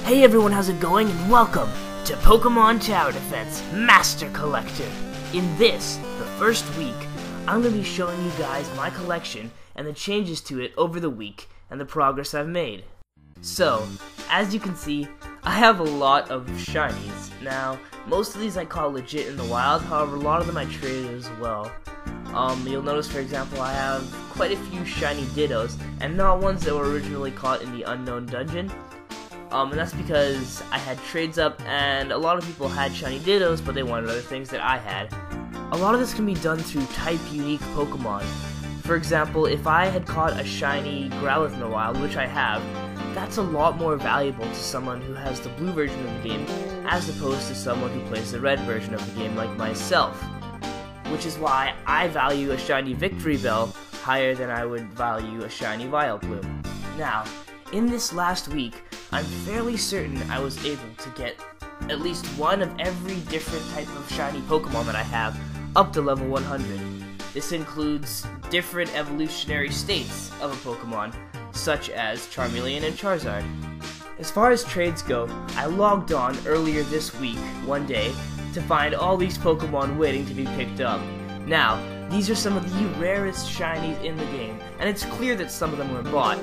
Hey everyone, how's it going? And welcome to Pokemon Tower Defense Master Collector. In this, the first week, I'm going to be showing you guys my collection and the changes to it over the week and the progress I've made. So, as you can see, I have a lot of shinies. Now, most of these I caught legit in the wild, however a lot of them I traded as well. You'll notice, for example, I have quite a few shiny Dittos, and not ones that were originally caught in the unknown dungeon. And that's because I had trades up, and a lot of people had shiny Dittos, but they wanted other things that I had. A lot of this can be done through type-unique Pokemon. For example, if I had caught a shiny Growlithe in the wild, which I have, that's a lot more valuable to someone who has the blue version of the game, as opposed to someone who plays the red version of the game like myself. Which is why I value a shiny Victory Bell higher than I would value a shiny Vileplume. Now, in this last week, I'm fairly certain I was able to get at least one of every different type of shiny Pokemon that I have up to level 100. This includes different evolutionary states of a Pokemon, such as Charmeleon and Charizard. As far as trades go, I logged on earlier this week, one day, to find all these Pokemon waiting to be picked up. Now, these are some of the rarest shinies in the game, and it's clear that some of them were bought.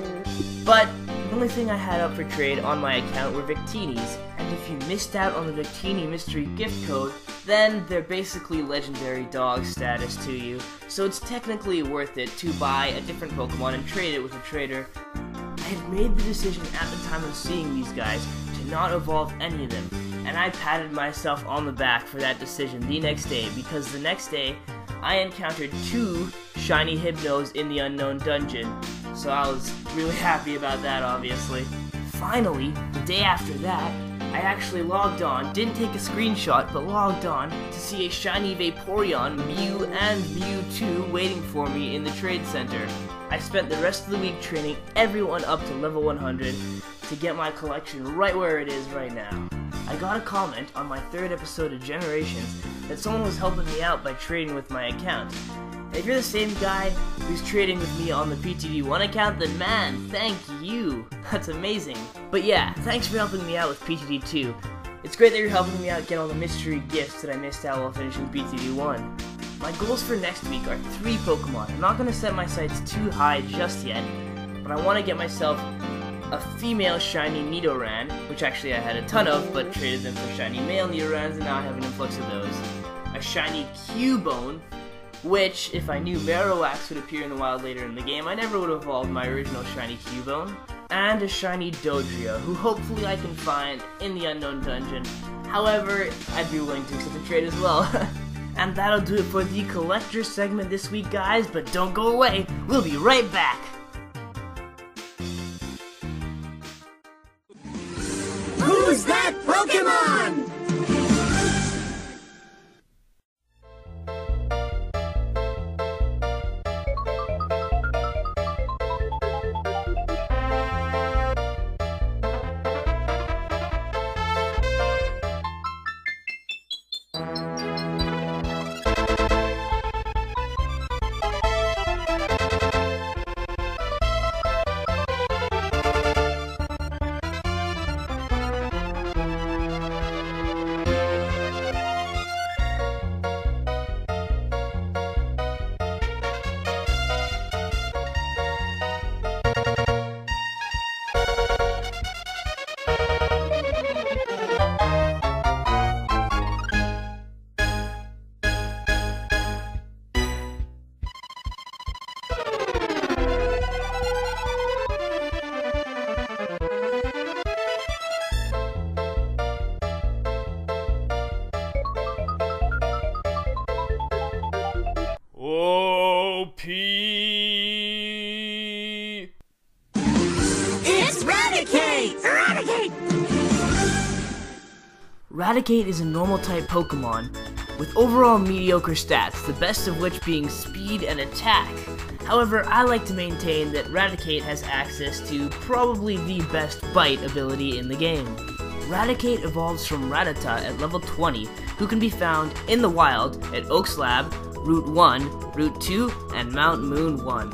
But the only thing I had up for trade on my account were Victinis, and if you missed out on the Victini mystery gift code, then they're basically legendary dog status to you, so it's technically worth it to buy a different Pokemon and trade it with a trader. I had made the decision at the time of seeing these guys to not evolve any of them, and I patted myself on the back for that decision the next day, because the next day I encountered 2 shiny Hypnos in the unknown dungeon, so I was really happy about that, obviously. Finally, the day after that, I actually logged on, didn't take a screenshot, but logged on to see a shiny Vaporeon, Mew, and Mewtwo waiting for me in the trade center. I spent the rest of the week training everyone up to level 100 to get my collection right where it is right now. I got a comment on my 3rd episode of Generations that someone was helping me out by trading with my account. And if you're the same guy who's trading with me on the PTD1 account, then man, thank you! That's amazing. But yeah, thanks for helping me out with PTD2. It's great that you're helping me out get all the mystery gifts that I missed out while finishing PTD1. My goals for next week are 3 Pokemon. I'm not going to set my sights too high just yet, but I want to get myself a female shiny Nidoran, which actually I had a ton of, but traded them for shiny male Nidorans, and now I have an influx of those. A shiny Cubone, which, if I knew Marowak would appear in the wild later in the game, I never would have evolved my original shiny Cubone. And a shiny Dodrio, who hopefully I can find in the unknown dungeon. However, I'd be willing to accept a trade as well. And that'll do it for the collector segment this week, guys, but don't go away, we'll be right back! Who's that Pokemon? It's Raticate! Eradicate! Raticate is a normal type Pokemon with overall mediocre stats, the best of which being speed and attack. However, I like to maintain that Raticate has access to probably the best bite ability in the game. Raticate evolves from Rattata at level 20, who can be found in the wild at Oaks Lab, Route 1, Route 2, and Mount Moon 1.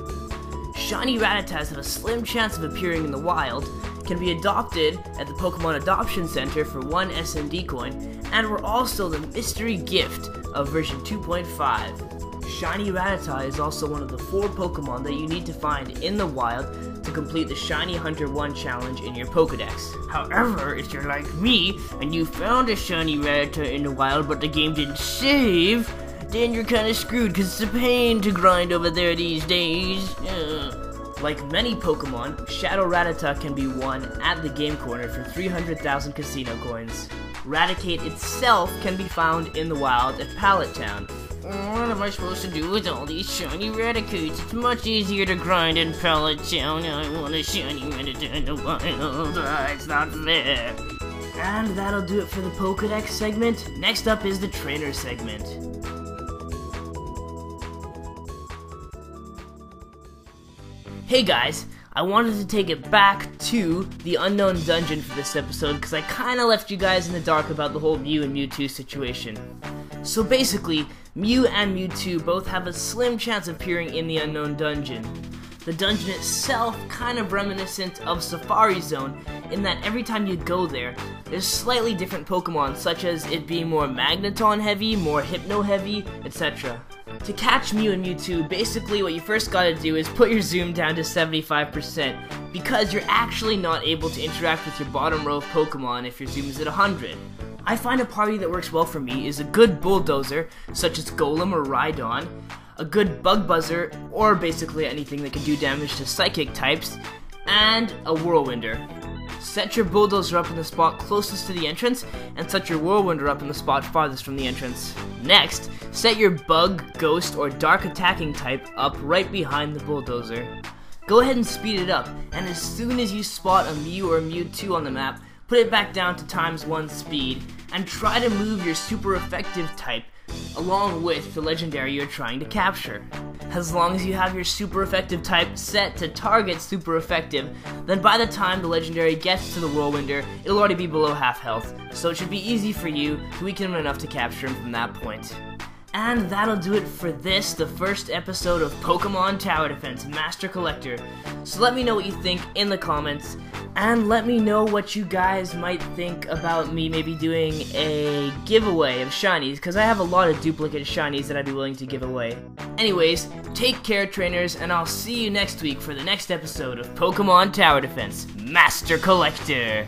shiny Rattatas have a slim chance of appearing in the wild, can be adopted at the Pokemon Adoption Center for 1 SND coin, and were also the mystery gift of version 2.5. Shiny Rattata is also one of the 4 Pokemon that you need to find in the wild to complete the Shiny Hunter 1 challenge in your Pokedex. However, if you're like me, and you found a Shiny Rattata in the wild but the game didn't save, then you're kinda screwed because it's a pain to grind over there these days. Like many Pokemon, Shadow Rattata can be won at the game corner for 300,000 casino coins. Raticate itself can be found in the wild at Pallet Town. What am I supposed to do with all these shiny Raticates? It's much easier to grind in Pallet Town. I want a shiny Rattata in the wild. It's not fair. And that'll do it for the Pokedex segment. Next up is the Trainer segment. Hey guys, I wanted to take it back to the Unknown Dungeon for this episode because I kinda left you guys in the dark about the whole Mew and Mewtwo situation. So basically, Mew and Mewtwo both have a slim chance of appearing in the Unknown Dungeon. The dungeon itself kind of reminiscent of Safari Zone in that every time you go there, there's slightly different Pokemon, such as it being more Magneton heavy, more Hypno heavy, etc. To catch Mew and Mewtwo, basically what you first gotta do is put your zoom down to 75%, because you're actually not able to interact with your bottom row of Pokemon if your zoom is at 100. I find a party that works well for me is a good Bulldozer, such as Golem or Rhydon, a good Bug Buzzer, or basically anything that can do damage to Psychic types, and a Whirlwinder. Set your Bulldozer up in the spot closest to the entrance, and set your Whirlwinder up in the spot farthest from the entrance. Next, set your Bug, Ghost, or Dark attacking type up right behind the Bulldozer. Go ahead and speed it up, and as soon as you spot a Mew or Mewtwo on the map, put it back down to ×1 speed, and try to move your super effective type along with the legendary you're trying to capture. As long as you have your super effective type set to target super effective, then by the time the legendary gets to the Whirlwinder, it'll already be below half health, so it should be easy for you to weaken him enough to capture him from that point. And that'll do it for this, the first episode of Pokemon Tower Defense Master Collector. So let me know what you think in the comments, and let me know what you guys might think about me maybe doing a giveaway of shinies, because I have a lot of duplicate shinies that I'd be willing to give away. Anyways, take care, trainers, and I'll see you next week for the next episode of Pokemon Tower Defense Master Collector.